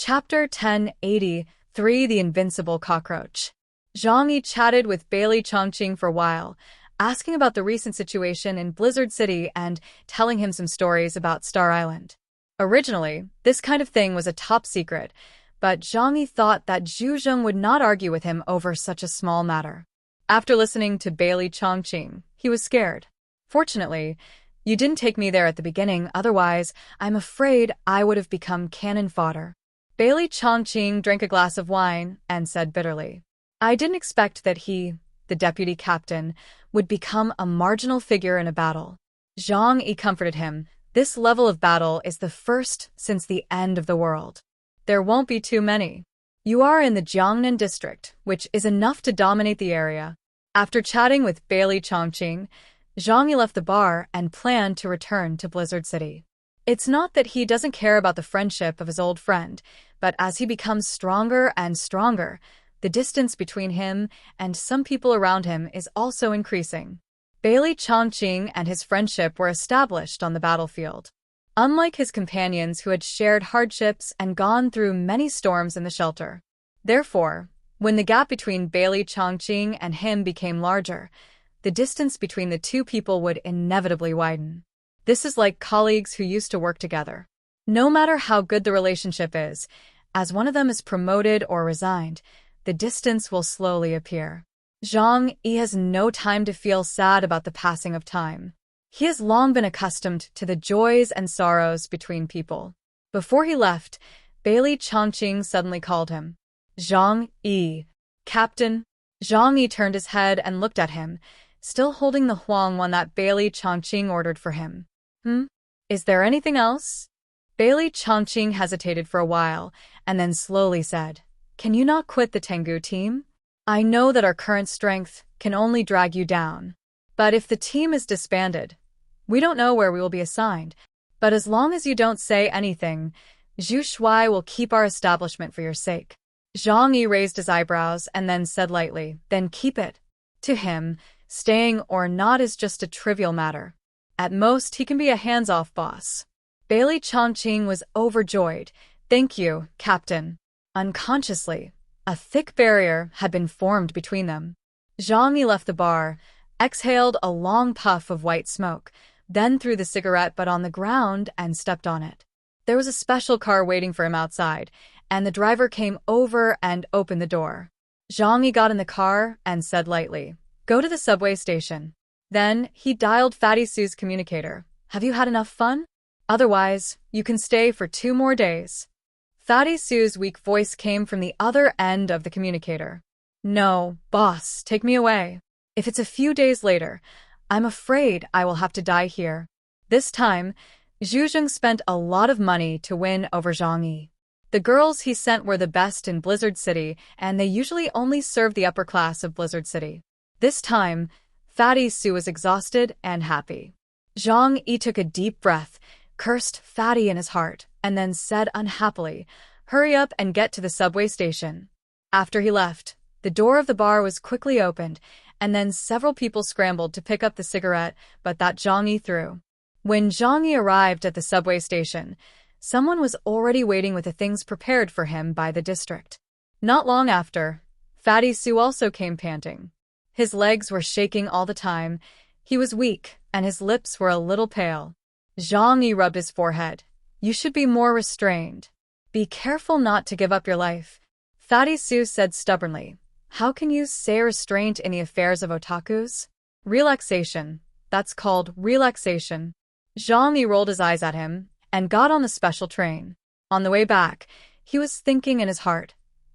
Chapter 1083 The Invincible Cockroach. Zhang Yi chatted with Bailey Chongqing for a while, asking about the recent situation in Blizzard City and telling him some stories about Star Island. Originally, this kind of thing was a top secret, but Zhang Yi thought that Zhu Zheng would not argue with him over such a small matter. After listening to Bailey Chongqing, he was scared. Fortunately, you didn't take me there at the beginning, otherwise, I'm afraid I would have become cannon fodder. Bailey Chongqing drank a glass of wine and said bitterly, I didn't expect that he, the deputy captain, would become a marginal figure in a battle. Zhang Yi comforted him. This level of battle is the first since the end of the world. There won't be too many. You are in the Jiangnan district, which is enough to dominate the area. After chatting with Bailey Chongqing, Zhang Yi left the bar and planned to return to Blizzard City. It's not that he doesn't care about the friendship of his old friend, but as he becomes stronger and stronger, the distance between him and some people around him is also increasing. Bailey Chongqing and his friendship were established on the battlefield. Unlike his companions who had shared hardships and gone through many storms in the shelter. Therefore, when the gap between Bailey Chongqing and him became larger, the distance between the two people would inevitably widen. This is like colleagues who used to work together. No matter how good the relationship is, as one of them is promoted or resigned, the distance will slowly appear. Zhang Yi has no time to feel sad about the passing of time. He has long been accustomed to the joys and sorrows between people. Before he left, Bailey Chongqing suddenly called him. Zhang Yi. Captain. Zhang Yi turned his head and looked at him, still holding the huang one that Bailey Chongqing ordered for him. Is there anything else? Bailey Chongqing hesitated for a while, and then slowly said, Can you not quit the Tengu team? I know that our current strength can only drag you down. But if the team is disbanded, we don't know where we will be assigned. But as long as you don't say anything, Zhu Shuai will keep our establishment for your sake. Zhang Yi raised his eyebrows and then said lightly, Then keep it. To him, staying or not is just a trivial matter. At most, he can be a hands-off boss. Bailey Chongqing was overjoyed. Thank you, Captain. Unconsciously, a thick barrier had been formed between them. Zhang Yi left the bar, exhaled a long puff of white smoke, then threw the cigarette butt on the ground and stepped on it. There was a special car waiting for him outside, and the driver came over and opened the door. Zhang Yi got in the car and said lightly, Go to the subway station. Then, he dialed Fatty Sue's communicator. Have you had enough fun? Otherwise, you can stay for 2 more days. Fatty Sue's weak voice came from the other end of the communicator. No, boss, take me away. If it's a few days later, I'm afraid I will have to die here. This time, Zhu Zheng spent a lot of money to win over Zhang Yi. The girls he sent were the best in Blizzard City, and they usually only served the upper class of Blizzard City. This time, Fatty Sue was exhausted and happy. Zhang Yi took a deep breath, cursed Fatty in his heart, and then said unhappily, Hurry up and get to the subway station. After he left, the door of the bar was quickly opened, and then several people scrambled to pick up the cigarette, but that Zhang Yi threw. When Zhang Yi arrived at the subway station, someone was already waiting with the things prepared for him by the district. Not long after, Fatty Sue also came panting. His legs were shaking all the time, he was weak, and his lips were a little pale. Zhang Yi rubbed his forehead. You should be more restrained. Be careful not to give up your life. Fatty Sue said stubbornly. How can you say restraint in the affairs of otakus? Relaxation. That's called relaxation. Zhang Yi rolled his eyes at him and got on the special train. On the way back, he was thinking in his heart,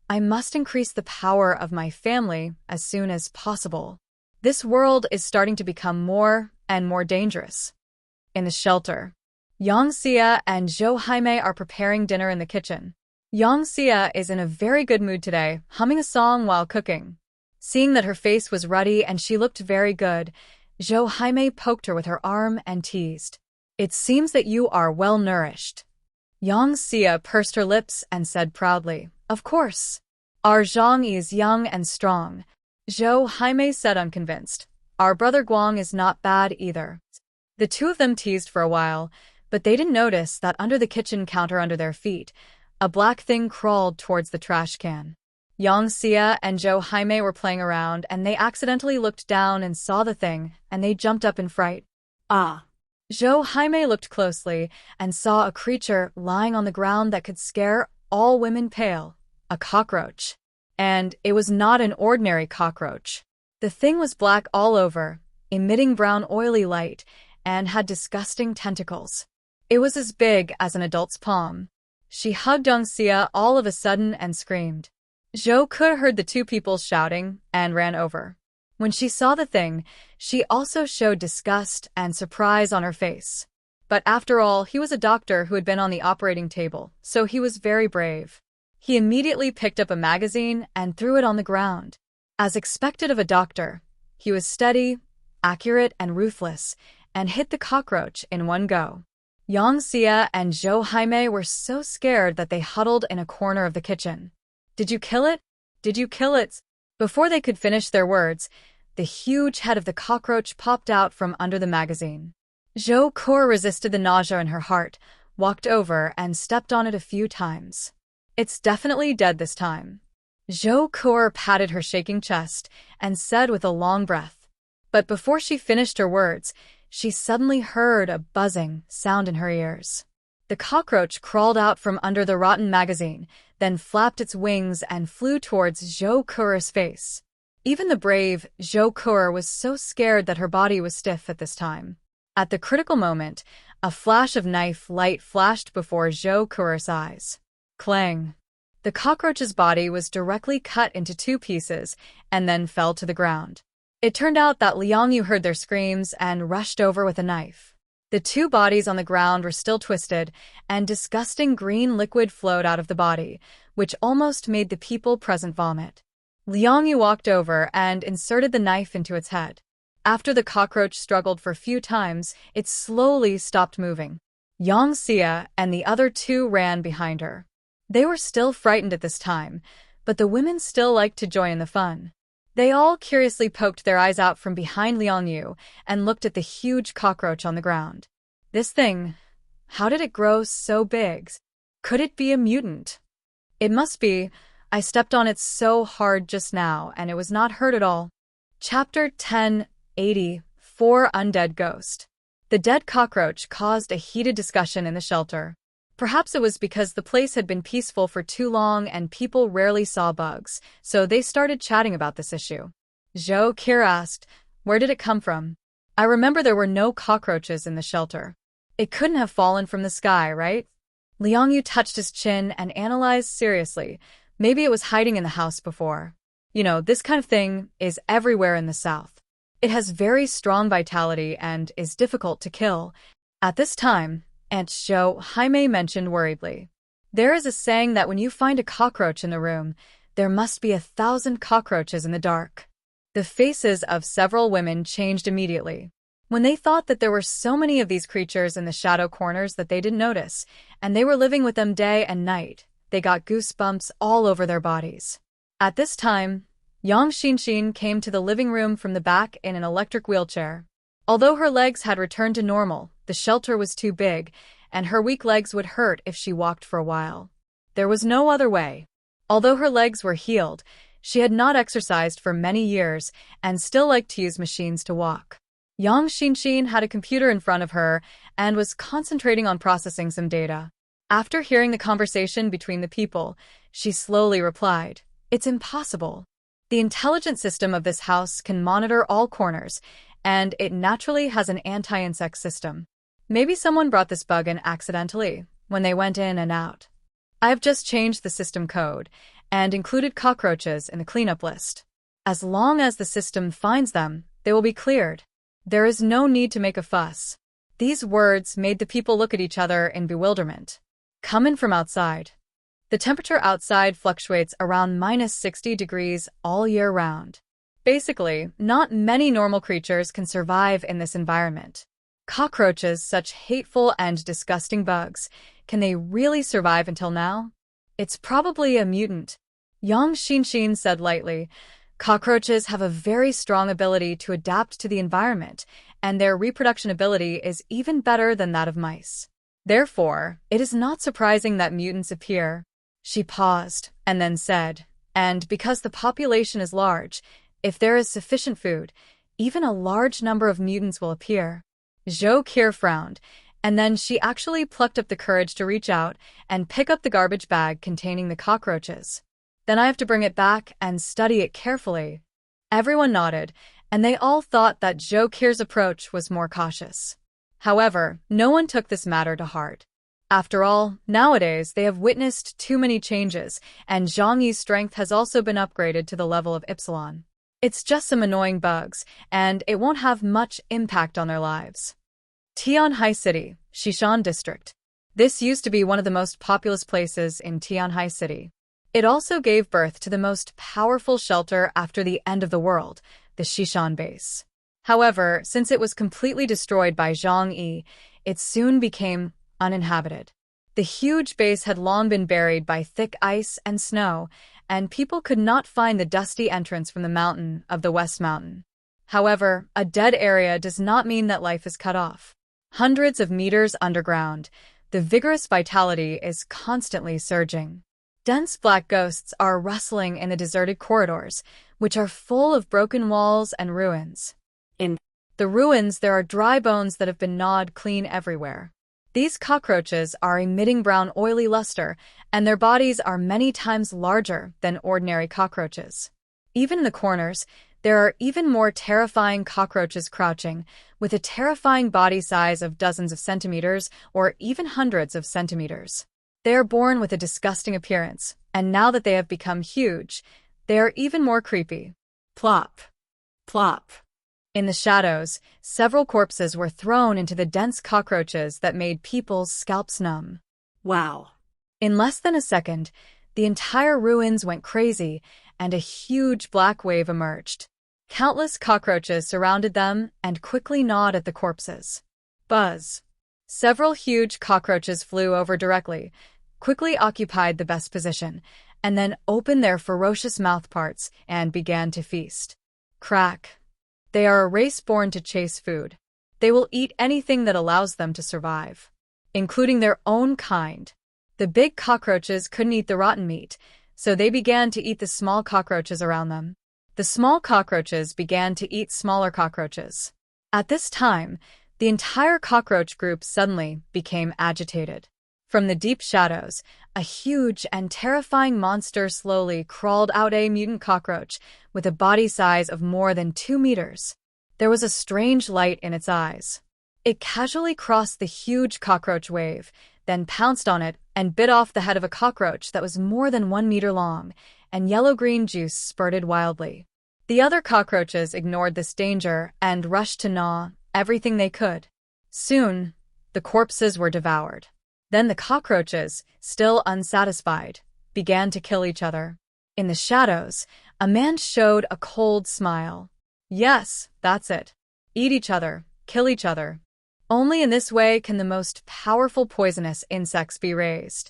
I must increase the power of my family as soon as possible. This world is starting to become more and more dangerous. In the shelter, Yang Xia and Zhou Jaime are preparing dinner in the kitchen. Yang Xia is in a very good mood today, humming a song while cooking. Seeing that her face was ruddy and she looked very good, Zhou Jaime poked her with her arm and teased. It seems that you are well nourished. Yang Xia pursed her lips and said proudly, Of course. Our Zhang Yi is young and strong. Zhou Jaime said unconvinced. Our brother Guang is not bad either. The two of them teased for a while, but they didn't notice that under the kitchen counter under their feet, A black thing crawled towards the trash can. Yang Xia and Zhou Jaime were playing around, and they accidentally looked down and saw the thing, and they jumped up in fright. Ah! Zhou Jaime looked closely and saw a creature lying on the ground that could scare all women pale. A cockroach. And it was not an ordinary cockroach. The thing was black all over, emitting brown oily light, and had disgusting tentacles. It was as big as an adult's palm. She hugged Yang Xia all of a sudden and screamed. Zhou Ke heard the two people shouting and ran over. When she saw the thing, she also showed disgust and surprise on her face. But after all, he was a doctor who had been on the operating table, so he was very brave. He immediately picked up a magazine and threw it on the ground. As expected of a doctor, he was steady, accurate, and ruthless, and hit the cockroach in one go. Yang Xia and Zhou Jaime were so scared that they huddled in a corner of the kitchen. Did you kill it? Did you kill it? Before they could finish their words, the huge head of the cockroach popped out from under the magazine. Zhou Ke resisted the nausea in her heart, walked over, and stepped on it a few times. It's definitely dead this time. Zhou Ke patted her shaking chest and said with a long breath. But before she finished her words, she suddenly heard a buzzing sound in her ears. The cockroach crawled out from under the rotten magazine, then flapped its wings and flew towards Zhou Ke's face. Even the brave Zhou Ke was so scared that her body was stiff at this time. At the critical moment, a flash of knife light flashed before Zhou Ke's eyes. Clang! The cockroach's body was directly cut into two pieces and then fell to the ground. It turned out that Liang Yu heard their screams and rushed over with a knife. The two bodies on the ground were still twisted, and disgusting green liquid flowed out of the body, which almost made the people present vomit. Liang Yu walked over and inserted the knife into its head. After the cockroach struggled for a few times, it slowly stopped moving. Yang Xia and the other two ran behind her. They were still frightened at this time, but the women still liked to join in the fun. They all curiously poked their eyes out from behind Liang Yu and looked at the huge cockroach on the ground. This thing, how did it grow so big? Could it be a mutant? It must be. I stepped on it so hard just now, and it was not hurt at all. Chapter 1080, 4 Undead Ghost. The dead cockroach caused a heated discussion in the shelter. Perhaps it was because the place had been peaceful for too long and people rarely saw bugs, so they started chatting about this issue. Zhou Ke asked, "Where did it come from?" I remember there were no cockroaches in the shelter. It couldn't have fallen from the sky, right? Liang Yu touched his chin and analyzed seriously. Maybe it was hiding in the house before. You know, this kind of thing is everywhere in the south. It has very strong vitality and is difficult to kill. At this time, Aunt Zhou Jaime mentioned worriedly. There is a saying that when you find a cockroach in the room, there must be 1,000 cockroaches in the dark. The faces of several women changed immediately. When they thought that there were so many of these creatures in the shadow corners that they didn't notice, and they were living with them day and night, they got goosebumps all over their bodies. At this time, Yang Xinxin came to the living room from the back in an electric wheelchair. Although her legs had returned to normal, the shelter was too big, and her weak legs would hurt if she walked for a while. There was no other way. Although her legs were healed, she had not exercised for many years and still liked to use machines to walk. Yang Xinxin had a computer in front of her and was concentrating on processing some data. After hearing the conversation between the people, she slowly replied, "It's impossible. The intelligent system of this house can monitor all corners, and it naturally has an anti-insect system. Maybe someone brought this bug in accidentally when they went in and out. I have just changed the system code and included cockroaches in the cleanup list. As long as the system finds them, they will be cleared. There is no need to make a fuss." These words made the people look at each other in bewilderment. Come in from outside. The temperature outside fluctuates around -60 degrees all year round. Basically, not many normal creatures can survive in this environment. Cockroaches, such hateful and disgusting bugs, can they really survive until now? It's probably a mutant. Yang Xinxin said lightly. Cockroaches have a very strong ability to adapt to the environment, and their reproduction ability is even better than that of mice. Therefore, it is not surprising that mutants appear. She paused and then said, "And because the population is large, if there is sufficient food, even a large number of mutants will appear." Zhou Qi frowned, and then she actually plucked up the courage to reach out and pick up the garbage bag containing the cockroaches. "Then I have to bring it back and study it carefully." Everyone nodded, and they all thought that Zhou Qi's approach was more cautious. However, no one took this matter to heart. After all, nowadays they have witnessed too many changes, and Zhang Yi's strength has also been upgraded to the level of Ypsilon. It's just some annoying bugs, and it won't have much impact on their lives. Tianhai City, Xishan District. This used to be one of the most populous places in Tianhai City. It also gave birth to the most powerful shelter after the end of the world, the Xishan base. However, since it was completely destroyed by Zhang Yi, it soon became uninhabited. The huge base had long been buried by thick ice and snow, and people could not find the dusty entrance from the mountain of the West Mountain. However, a dead area does not mean that life is cut off. Hundreds of meters underground, the vigorous vitality is constantly surging. Dense black ghosts are rustling in the deserted corridors, which are full of broken walls and ruins. In the ruins, there are dry bones that have been gnawed clean everywhere. These cockroaches are emitting brown oily luster, and their bodies are many times larger than ordinary cockroaches. Even in the corners, there are even more terrifying cockroaches crouching, with a terrifying body size of dozens of centimeters or even hundreds of centimeters. They are born with a disgusting appearance, and now that they have become huge, they are even more creepy. Plop. Plop. In the shadows, several corpses were thrown into the dense cockroaches that made people's scalps numb. Wow. In less than a second, the entire ruins went crazy, and a huge black wave emerged. Countless cockroaches surrounded them and quickly gnawed at the corpses. Buzz. Several huge cockroaches flew over directly, quickly occupied the best position, and then opened their ferocious mouthparts and began to feast. Crack. They are a race born to chase food. They will eat anything that allows them to survive, including their own kind. The big cockroaches couldn't eat the rotten meat, so they began to eat the small cockroaches around them. The small cockroaches began to eat smaller cockroaches. At this time, the entire cockroach group suddenly became agitated. From the deep shadows, a huge and terrifying monster slowly crawled out, a mutant cockroach with a body size of more than 2 meters. There was a strange light in its eyes. It casually crossed the huge cockroach wave, then pounced on it and bit off the head of a cockroach that was more than 1 meter long, and yellow-green juice spurted wildly. The other cockroaches ignored this danger and rushed to gnaw everything they could. Soon, the corpses were devoured. Then the cockroaches, still unsatisfied, began to kill each other. In the shadows, a man showed a cold smile. Yes, that's it. Eat each other, kill each other. Only in this way can the most powerful poisonous insects be raised.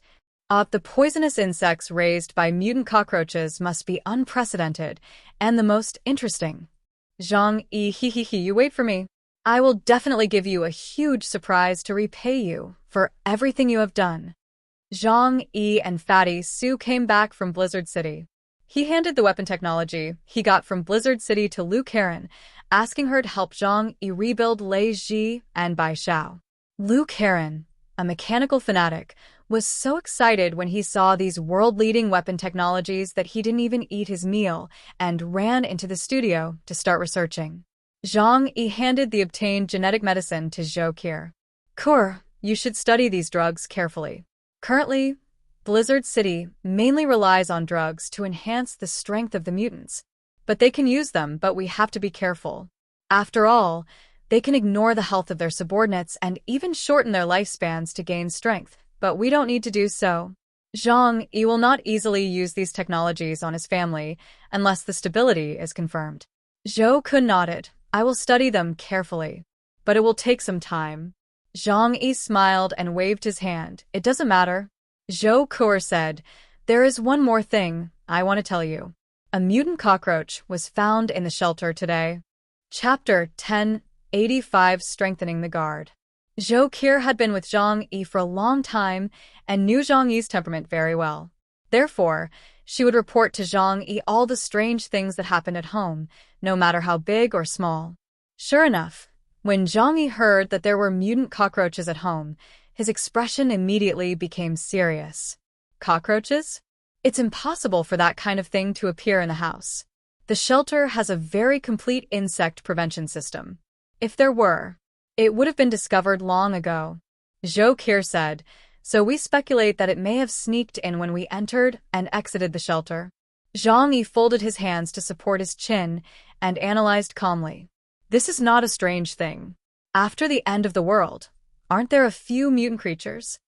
The poisonous insects raised by mutant cockroaches must be unprecedented and the most interesting. Zhang Yi, you wait for me. I will definitely give you a huge surprise to repay you for everything you have done. Zhang Yi and Fatty Sue came back from Blizzard City. He handed the weapon technology he got from Blizzard City to Lu Karen, asking her to help Zhang Yi rebuild Lei Ji and Bai Xiao. Lu Karen, a mechanical fanatic, was so excited when he saw these world-leading weapon technologies that he didn't even eat his meal and ran into the studio to start researching. Zhang Yi handed the obtained genetic medicine to Zhou Qi. You should study these drugs carefully. Currently, Blizzard City mainly relies on drugs to enhance the strength of the mutants. But they can use them, but we have to be careful. After all, they can ignore the health of their subordinates and even shorten their lifespans to gain strength, but we don't need to do so. Zhang Yi will not easily use these technologies on his family unless the stability is confirmed. Zhou Qi nodded. I will study them carefully, but it will take some time. Zhang Yi smiled and waved his hand. It doesn't matter. Zhou Qi said, there is one more thing I want to tell you. A mutant cockroach was found in the shelter today. Chapter 1085 Strengthening the Guard. Zhou Qi had been with Zhang Yi for a long time and knew Zhang Yi's temperament very well. Therefore, she would report to Zhang Yi all the strange things that happened at home, no matter how big or small. Sure enough, when Zhang Yi heard that there were mutant cockroaches at home, his expression immediately became serious. Cockroaches? It's impossible for that kind of thing to appear in the house. The shelter has a very complete insect prevention system. If there were, it would have been discovered long ago. Zhou Qi said, so we speculate that it may have sneaked in when we entered and exited the shelter. Zhang Yi folded his hands to support his chin and analyzed calmly. This is not a strange thing. After the end of the world, aren't there a few mutant creatures?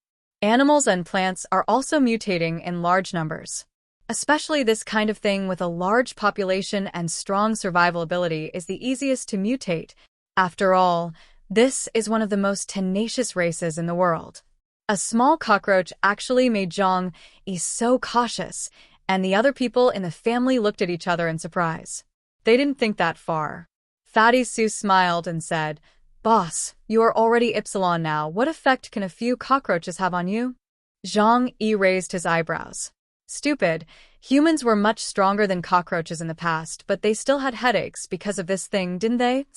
Animals and plants are also mutating in large numbers. Especially this kind of thing with a large population and strong survival ability is the easiest to mutate. After all, this is one of the most tenacious races in the world. A small cockroach actually made Zhang Yi so cautious, and the other people in the family looked at each other in surprise. They didn't think that far. Fatty Sue smiled and said, Boss, you are already Epsilon now. What effect can a few cockroaches have on you? Zhang Yi raised his eyebrows. Stupid. Humans were much stronger than cockroaches in the past, but they still had headaches because of this thing, didn't they?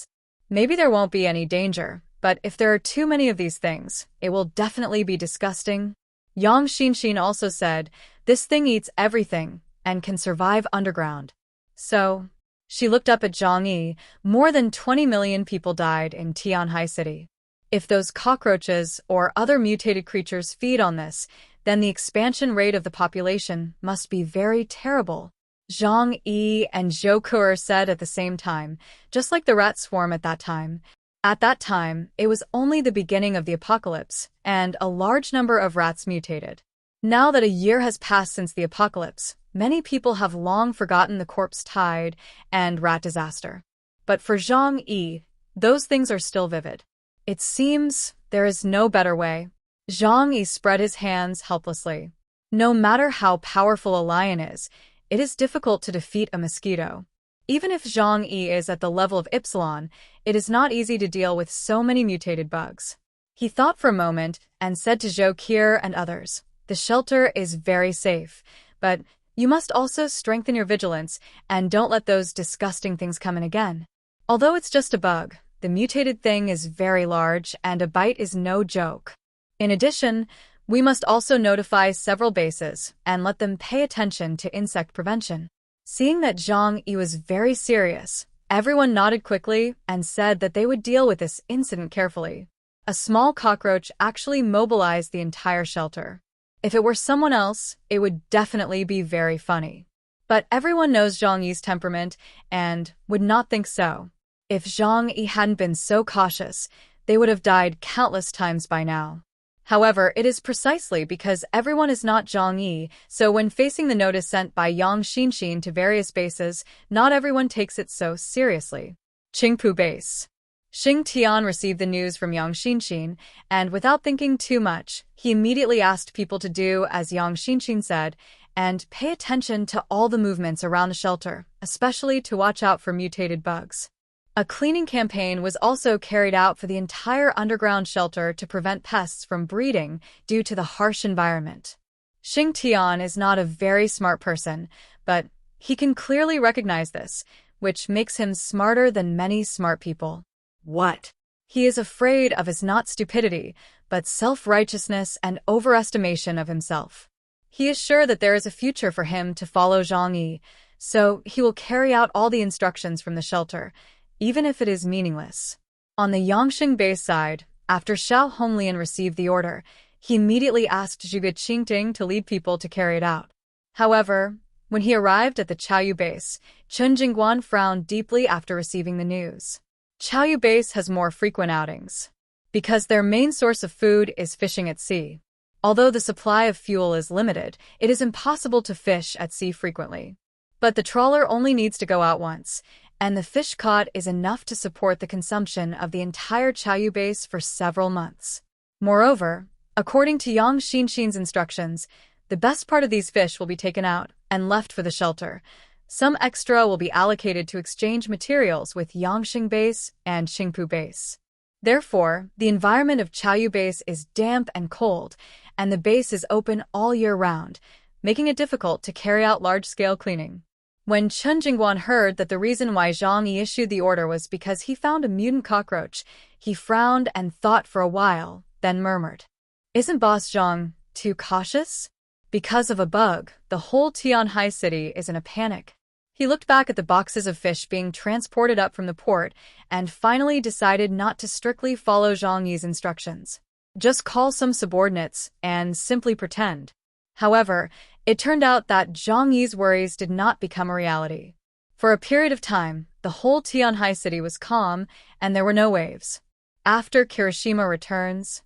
Maybe there won't be any danger, but if there are too many of these things, it will definitely be disgusting. Yang Xinxin also said, this thing eats everything and can survive underground. So, she looked up at Zhang Yi. More than 20 million people died in Tianhai City. If those cockroaches or other mutated creatures feed on this, then the expansion rate of the population must be very terrible. Zhang Yi and Zhou Qi said at the same time, just like the rat swarm at that time. At that time, it was only the beginning of the apocalypse, and a large number of rats mutated. Now that a year has passed since the apocalypse, many people have long forgotten the corpse tide and rat disaster. But for Zhang Yi, those things are still vivid. It seems there is no better way. Zhang Yi spread his hands helplessly. No matter how powerful a lion is, it is difficult to defeat a mosquito. Even if Zhang Yi is at the level of Epsilon, it is not easy to deal with so many mutated bugs. He thought for a moment and said to Zhou Qi and others, the shelter is very safe, but you must also strengthen your vigilance and don't let those disgusting things come in again. Although it's just a bug, the mutated thing is very large and a bite is no joke. In addition, we must also notify several bases and let them pay attention to insect prevention. Seeing that Zhang Yi was very serious, everyone nodded quickly and said that they would deal with this incident carefully. A small cockroach actually mobilized the entire shelter. If it were someone else, it would definitely be very funny. But everyone knows Zhang Yi's temperament and would not think so. If Zhang Yi hadn't been so cautious, they would have died countless times by now. However, it is precisely because everyone is not Zhang Yi, so when facing the notice sent by Yang Xinxin to various bases, not everyone takes it so seriously. Qingpu Base. Xing Tian received the news from Yang Xinxin, and without thinking too much, he immediately asked people to do as Yang Xinxin said, and pay attention to all the movements around the shelter, especially to watch out for mutated bugs. A cleaning campaign was also carried out for the entire underground shelter to prevent pests from breeding due to the harsh environment. Xing Tian is not a very smart person, but he can clearly recognize this, which makes him smarter than many smart people. What? He is afraid of his not stupidity, but self-righteousness and overestimation of himself. He is sure that there is a future for him to follow Zhang Yi, so he will carry out all the instructions from the shelter, even if it is meaningless. On the Yangsheng base side, after Xiao Honglian received the order, he immediately asked Zhuge Qingting to lead people to carry it out. However, when he arrived at the Chaoyu base, Chen Jingguan frowned deeply after receiving the news. Chaoyu base has more frequent outings, because their main source of food is fishing at sea. Although the supply of fuel is limited, it is impossible to fish at sea frequently. But the trawler only needs to go out once, and the fish caught is enough to support the consumption of the entire Chaoyu base for several months. Moreover, according to Yang Xinxin's instructions, the best part of these fish will be taken out and left for the shelter. Some extra will be allocated to exchange materials with Yangsheng base and Qingpu base. Therefore, the environment of Chaoyu base is damp and cold, and the base is open all year round, making it difficult to carry out large-scale cleaning. When Chen Jingguan heard that the reason why Zhang Yi issued the order was because he found a mutant cockroach, he frowned and thought for a while, then murmured, "Isn't Boss Zhang too cautious? Because of a bug, the whole Tianhai city is in a panic." He looked back at the boxes of fish being transported up from the port and finally decided not to strictly follow Zhang Yi's instructions. Just call some subordinates and simply pretend. However, it turned out that Zhang Yi's worries did not become a reality. For a period of time, the whole Tianhai city was calm and there were no waves. After Kirishima returns,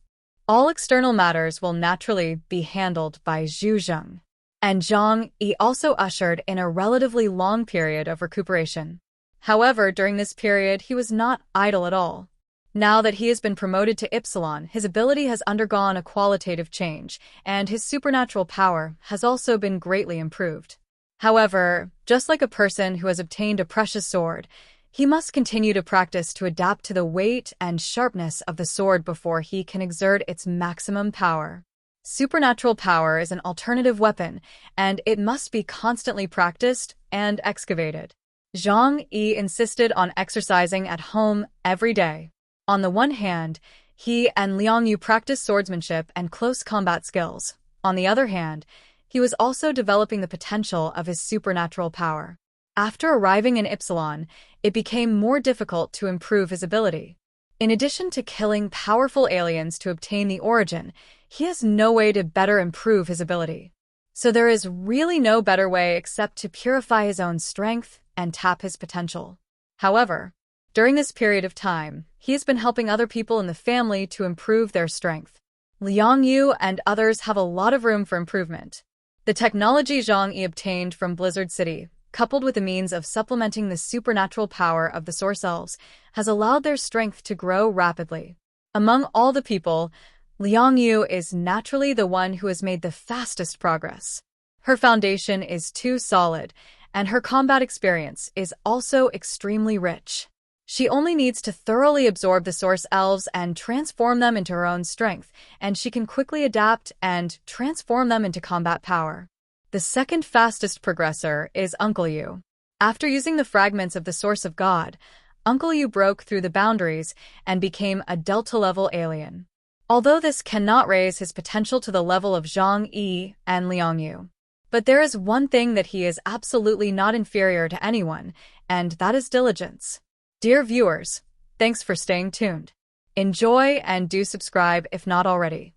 all external matters will naturally be handled by Zhu Zheng. And Zhang Yi also ushered in a relatively long period of recuperation. However, during this period, he was not idle at all. Now that he has been promoted to Ypsilon, his ability has undergone a qualitative change, and his supernatural power has also been greatly improved. However, just like a person who has obtained a precious sword, he must continue to practice to adapt to the weight and sharpness of the sword before he can exert its maximum power. Supernatural power is an alternative weapon, and it must be constantly practiced and excavated. Zhang Yi insisted on exercising at home every day. On the one hand, he and Liang Yu practiced swordsmanship and close combat skills. On the other hand, he was also developing the potential of his supernatural power. After arriving in Ypsilon, it became more difficult to improve his ability. In addition to killing powerful aliens to obtain the origin, he has no way to better improve his ability. So there is really no better way except to purify his own strength and tap his potential. However, during this period of time, he has been helping other people in the family to improve their strength. Liang Yu and others have a lot of room for improvement. The technology Zhang Yi obtained from Blizzard City, coupled with the means of supplementing the supernatural power of the Source Elves, has allowed their strength to grow rapidly. Among all the people, Liang Yu is naturally the one who has made the fastest progress. Her foundation is too solid, and her combat experience is also extremely rich. She only needs to thoroughly absorb the Source Elves and transform them into her own strength, and she can quickly adapt and transform them into combat power. The second fastest progressor is Uncle Yu. After using the fragments of the Source of God, Uncle Yu broke through the boundaries and became a Delta-level alien. Although this cannot raise his potential to the level of Zhang Yi and Liang Yu. But there is one thing that he is absolutely not inferior to anyone, and that is diligence. Dear viewers, thanks for staying tuned. Enjoy and do subscribe if not already.